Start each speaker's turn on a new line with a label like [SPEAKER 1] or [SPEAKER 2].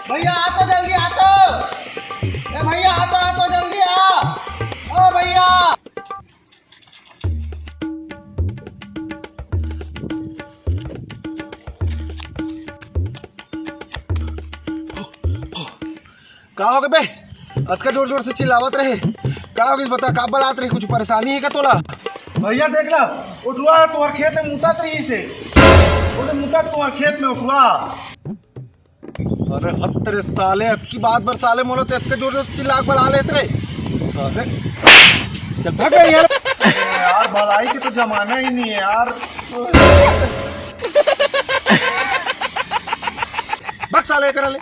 [SPEAKER 1] भैया आ तो जल्दी आ तो। ए भैया आ तो जल्दी आ। ओ भैया।
[SPEAKER 2] का हो गए बे? अतका जोर जोर से चिल्लावत रहे। का हो गई बता, का बलात रहे? कुछ परेशानी है का तोला?
[SPEAKER 1] भैया देख ला, उठवा तुम्हार खेत में मुता रही से। बोले मुता तुम्हार खेत में उठवा।
[SPEAKER 2] अरे हद तेरे साले, अब की बात बर साले मोलो तो इतने जोर जोर से चिल्ला बला लेते रहे साले। चल भाग गए यार।
[SPEAKER 1] यार भलाई की तो जमाना ही नहीं है यार।
[SPEAKER 2] भाग साले करा ले।